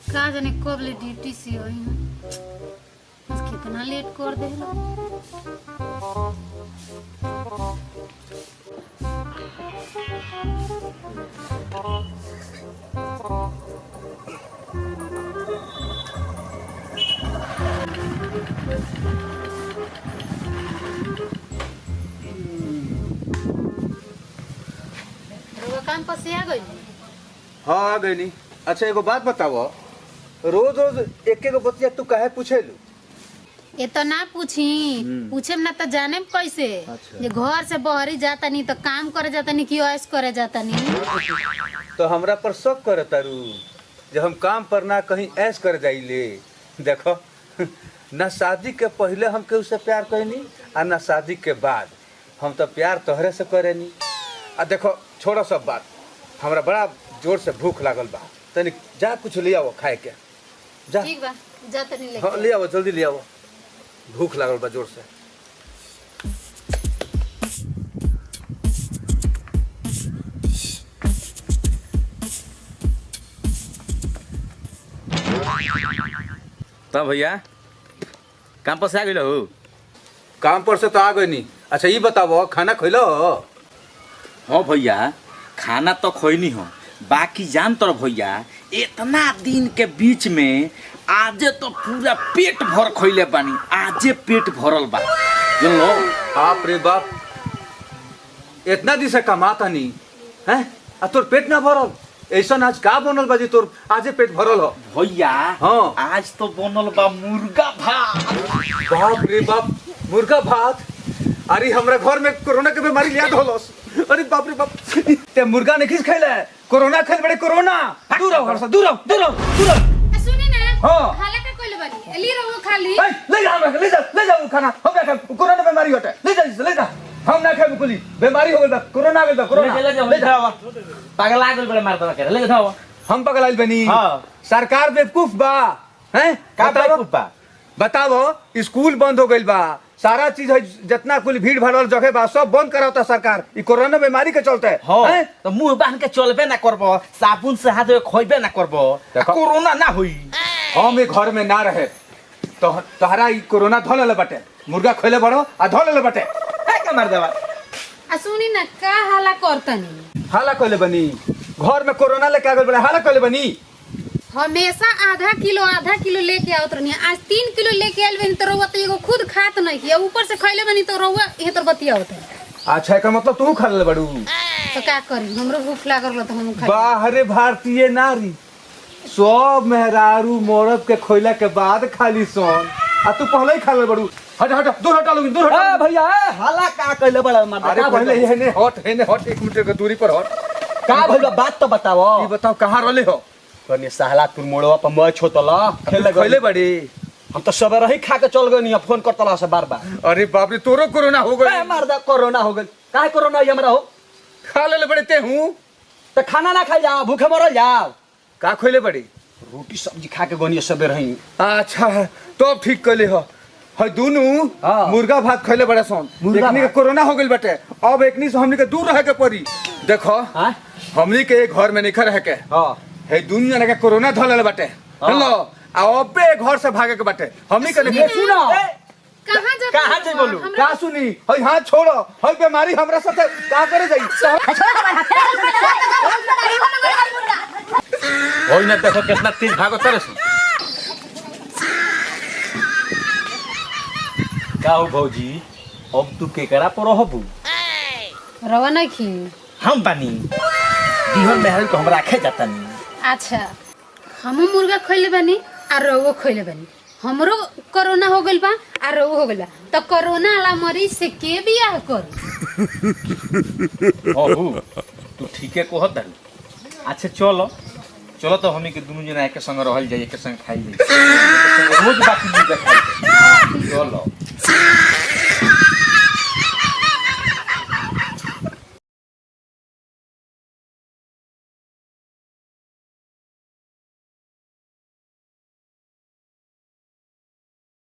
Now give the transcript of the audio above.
का जाने कब ले ड्यूटी से आई हूँ। कितना लेट कर दे काम पर से आ गई। हाँ आ गई नी। अच्छा एगो बात बताओ, रोज रोज एक एक बतिया तू काहे पूछेलू? ये तो ना पूछी पूछे ना तो जाने कैसे। अच्छा। जे घर से बहरी जाता नहीं तो काम करे जाता नहीं कि ऐश करे जाता नहीं। तो हमरा पर शक करे तारू जब हम काम पर ना कहीं ऐश कर जाइले। देखो ना शादी के पहले हम केहू से प्यार करेनी और ना शादी के बाद। हम तो प्यार तोहरे से करेनी। आ देखो छोड़ो सब बात, हमरा बड़ा जोर से भूख लागल बा, तनी जा कुछ ले आओ खाए के। जा ठीक बा, जा तनी लेके। हाँ ले आओ, जल्दी ले आओ, भूख लागल बा जोर से। तब भैया काम पर से आ गई हो? काम पर से तो आ गई नी। अच्छा ये बताओ खाना खैलो? हाँ भैया खाना तो खोईनी हो, बाकी जान तो भैया इतना दिन के बीच में आजे तो पूरा पेट भर खोइले बानी। आजे पेट भरल बा लो। बाप रे बाप, इतना दिन से कमाता नहीं है आ तोर पेट ना भरल? ऐसा आज का बनल बा जी तोर आजे पेट भरल हो? भैया हाँ आज तो बनल बा मुर्गा भात। बाप रे बाप, मुर्गा भात? अरे हमरा घर में कोरोना के बीमारी लिया होलस। अरे बाप रे बाप, ते मुर्गा नहीं खिस खैले, कोरोना खैल बड़े कोरोना। दूर रहो घर से, दूर रहो, दूर रहो, दूर रहो। सुनी ना, हाँ खाला का कोई बनी ली रहो खाली। ले जा, ले जा वो खाना। हम ना खाए, कोरोना बीमारी होता है। ले जा, ले जा। हम ना खाए कुली, बीमारी हो गइल बा, कोरोना आ गइल बा, कोरोना। ले जाओ पागल आ गइल बड़े मार दना करे। ले जाओ। हम पगल आइल बनी? हाँ। सरकार बेवकूफ बा हैं? का बताओ बेवकूफ बा? बताओ स्कूल बंद हो गइल बा, सारा चीज है, जितना कुल भीड़ भाड़ वाला जगह बा सब बंद कराता सरकार। ई कोरोना बीमारी के चलते हाँ तो मुंह बांध के चलबे ना करबो, साबुन से हाथ धोए खोइबे ना करबो, कोरोना ना होई। हम घर में ना रहे तो तोहरा ई कोरोना धो लेले बाटे। मुर्गा खोले बड़ो आ धो लेले बाटे। है का मार देवा। सुनी ना का हाला करतनी। हाला खोले बनी घर में कोरोना लेके आ गइल बड़े, हाला खोले बनी। हमेशा आधा किलो लेके आवत रहनी। आज 3 किलो लेके आइल बनी तो रउआ तो एगो खुद खात नहीं किया, ऊपर से खइले बनी तो रउआ ये तो बतियावत है। अच्छा एकर मतलब तू खा ले बड़ू? तो का करी, हमरो भूख लागल त हम खाई। बाहरे भारतीय नारी सब मेहरारू मरद के खोइला के बाद खाली सोन, आ तू पहले ही खा ले बड़ू। हट हट, दूर हटा लोगी, दूर हटा। भैया हाला का कइले बड़ा मार दे। अरे पहले हेने हट 1 मीटर के दूरी पर हट। का भइल बात तो बताओ। ये बताओ कहां रहले हो? कने सहला तुर मोड़वा पर मैच होतला खेले खइले बड़ी? हम तो सवेरे ही खा के चल गनी, फोन करतला से बार बार। अरे बाप रे, तोरो कोरोना हो गई? मार दे कोरोना हो गइल। काहे कोरोना हमरा हो? खा ले बड़े ते हूं तो खाना ना खा जाओ, भूखे मरल जाओ। का खइले बड़ी? रोटी सब्जी खा के गनी सवेरे ही। अच्छा है तो ठीक कइले हो। है दोनों हाँ। मुर्गा भात खइले बड़े सोन। मुर्गा एकनी के भात। कोरोना हो गइल बाटे, अब एकनी से हमनी के दूर रहे के पड़ी। देखो हां हमनी के घर में नहीं रहे के, हां है दुनिया के कोरोना धलल बाटे। हेलो आ अबे घर से भागे के बाटे। हमनी के नहीं सुनो। कहां जा बोलू? का सुनी? है हाथ छोड़ो, है बीमारी हमरा साथे का करे जाई? होई ना देखो कितना तेज भागो तरस। का हो भौजी, अब तू केकरा पर रहबू? रवा नहीं खी। हम बानी दिहन महल को हम राखे जाता नहीं। अच्छा हम मुर्गा खइले बानी और रउआ खइले बानी। हमरो कोरोना हो गइल बा और रउआ हो गइल बा, तो कोरोना वाला मरीज से के बियाह करी? ओहू तू ठीके कहत है। अच्छा चलो चलो तो हमनी के दोनों जना एक संग रहल जाई, एक संग खाई जाई, रोज बाकी मुर्गा खाई।